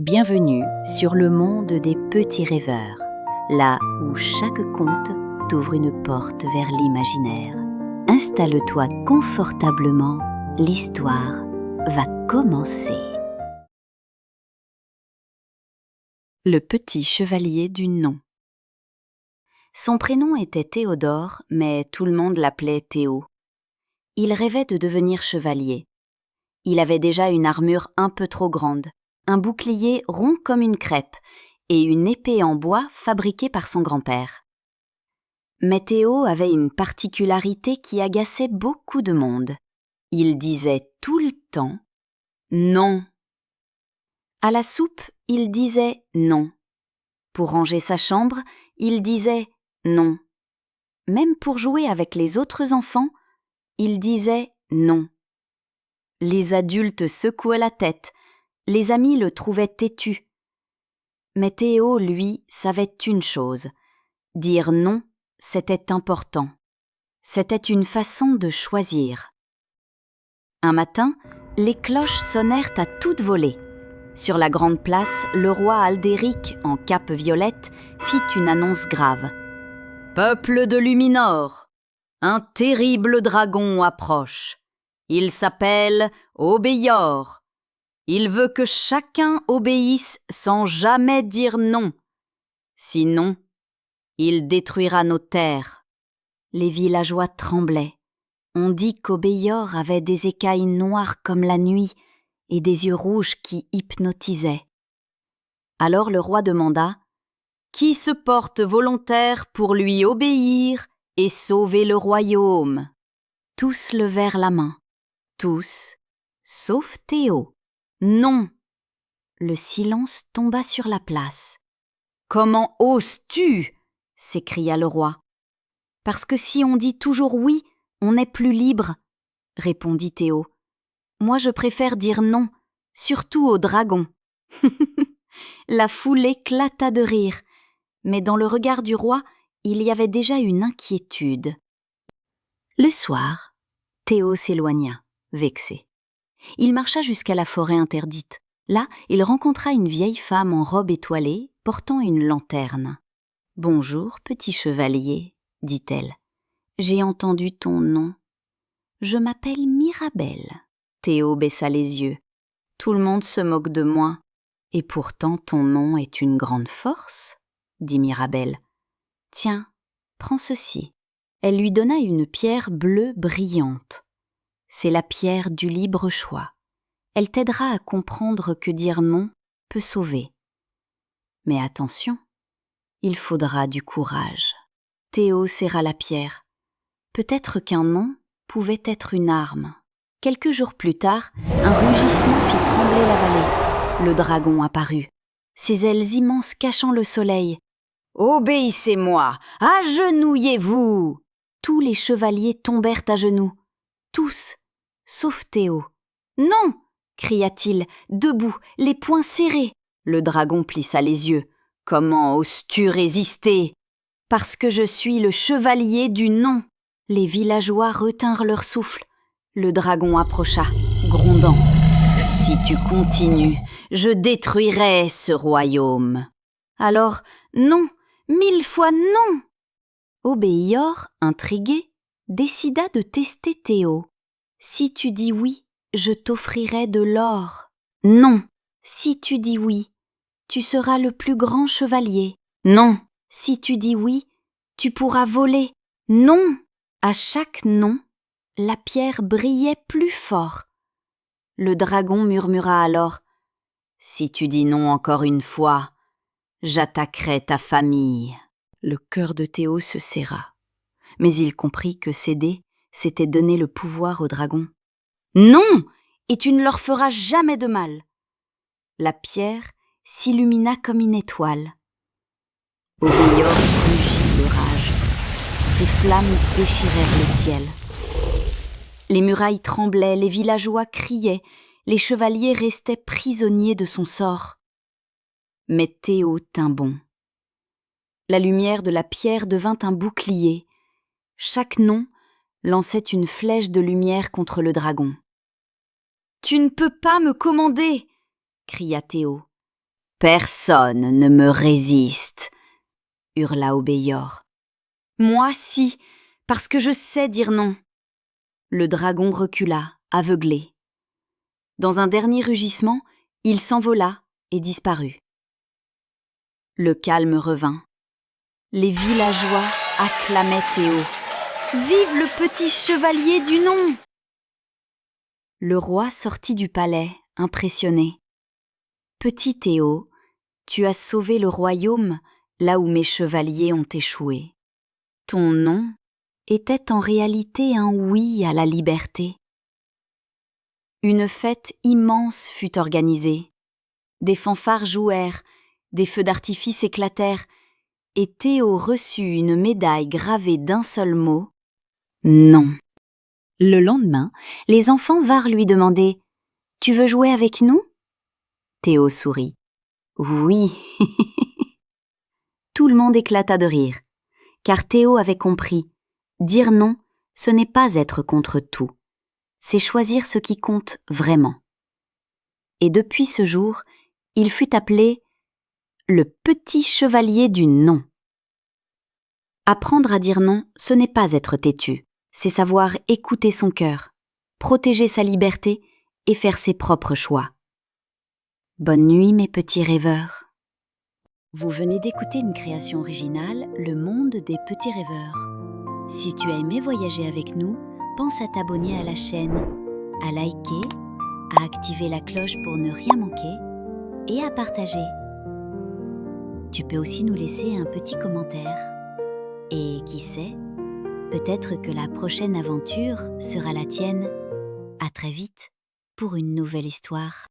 Bienvenue sur le monde des petits rêveurs, là où chaque conte t'ouvre une porte vers l'imaginaire. Installe-toi confortablement, l'histoire va commencer. Le petit chevalier du nom. Son prénom était Théodore, mais tout le monde l'appelait Théo. Il rêvait de devenir chevalier. Il avait déjà une armure un peu trop grande, un bouclier rond comme une crêpe et une épée en bois fabriquée par son grand-père. Mais Théo avait une particularité qui agaçait beaucoup de monde. Il disait tout le temps « non ». À la soupe, il disait « non ». Pour ranger sa chambre, il disait « non ». Même pour jouer avec les autres enfants, il disait « non ». Les adultes secouaient la tête, les amis le trouvaient têtu. Mais Théo, lui, savait une chose. Dire non, c'était important. C'était une façon de choisir. Un matin, les cloches sonnèrent à toute volée. Sur la grande place, le roi Aldéric, en cape violette, fit une annonce grave. « Peuple de Luminor, un terrible dragon approche. Il s'appelle Obéior. Il veut que chacun obéisse sans jamais dire non. Sinon, il détruira nos terres. » Les villageois tremblaient. On dit qu'Obéior avait des écailles noires comme la nuit et des yeux rouges qui hypnotisaient. Alors le roi demanda « Qui se porte volontaire pour lui obéir et sauver le royaume ?» Tous levèrent la main. Tous, sauf Théo. Non! Le silence tomba sur la place. « Comment oses-tu » s'écria le roi. « Parce que si on dit toujours oui, on n'est plus libre, » répondit Théo. « Moi je préfère dire non, surtout au dragon. » La foule éclata de rire, mais dans le regard du roi, il y avait déjà une inquiétude. Le soir, Théo s'éloigna, vexé. Il marcha jusqu'à la forêt interdite. Là, il rencontra une vieille femme en robe étoilée, portant une lanterne. « Bonjour, petit chevalier, » dit-elle. « J'ai entendu ton nom. Je m'appelle Mirabelle. » Théo baissa les yeux. « Tout le monde se moque de moi. Et pourtant ton nom est une grande force, » dit Mirabelle. « Tiens, prends ceci. » Elle lui donna une pierre bleue brillante. C'est la pierre du libre choix. Elle t'aidera à comprendre que dire non peut sauver. Mais attention, il faudra du courage. Théo serra la pierre. Peut-être qu'un non pouvait être une arme. Quelques jours plus tard, un rugissement fit trembler la vallée. Le dragon apparut, ses ailes immenses cachant le soleil. « Obéissez-moi, agenouillez-vous » Tous les chevaliers tombèrent à genoux. Tous, sauf Théo. « Non !» cria-t-il, debout, les poings serrés. Le dragon plissa les yeux. « Comment oses-tu résister ?»« Parce que je suis le chevalier du non. » Les villageois retinrent leur souffle. Le dragon approcha, grondant. « Si tu continues, je détruirai ce royaume. » Alors, non, 1000 fois non. Obéior, intrigué, décida de tester Théo. « Si tu dis oui, je t'offrirai de l'or. » « Non. Si tu dis oui, tu seras le plus grand chevalier. » « Non. Si tu dis oui, tu pourras voler. » « Non. » À chaque non, la pierre brillait plus fort. Le dragon murmura alors « Si tu dis non encore une fois, j'attaquerai ta famille. » Le cœur de Théo se serra, mais il comprit que céder, c'était donner le pouvoir au dragon. « Non, et tu ne leur feras jamais de mal. » La pierre s'illumina comme une étoile. Obéior rugit de rage. Ses flammes déchirèrent le ciel. Les murailles tremblaient, les villageois criaient, les chevaliers restaient prisonniers de son sort. Mais Théo tint bon. La lumière de la pierre devint un bouclier. Chaque non lançait une flèche de lumière contre le dragon. « Tu ne peux pas me commander !» cria Théo. Personne ne me résiste, hurla Obéior. Moi si, parce que je sais dire non. Le dragon recula, aveuglé. Dans un dernier rugissement, il s'envola et disparut. Le calme revint. Les villageois acclamaient Théo. Vive le petit chevalier du non! Le roi sortit du palais, impressionné. Petit Théo, tu as sauvé le royaume là où mes chevaliers ont échoué. Ton non était en réalité un oui à la liberté. Une fête immense fut organisée. Des fanfares jouèrent, des feux d'artifice éclatèrent, et Théo reçut une médaille gravée d'un seul mot « Non ». Le lendemain, les enfants vinrent lui demander « Tu veux jouer avec nous ?» Théo sourit. « Oui !» Tout le monde éclata de rire, car Théo avait compris « Dire non, ce n'est pas être contre tout, c'est choisir ce qui compte vraiment. » Et depuis ce jour, il fut appelé le petit chevalier du non. Apprendre à dire non, ce n'est pas être têtu, c'est savoir écouter son cœur, protéger sa liberté et faire ses propres choix. Bonne nuit mes petits rêveurs. Vous venez d'écouter une création originale, Le Monde des Petits Rêveurs. Si tu as aimé voyager avec nous, pense à t'abonner à la chaîne, à liker, à activer la cloche pour ne rien manquer et à partager. Tu peux aussi nous laisser un petit commentaire. Et qui sait, peut-être que la prochaine aventure sera la tienne. À très vite pour une nouvelle histoire.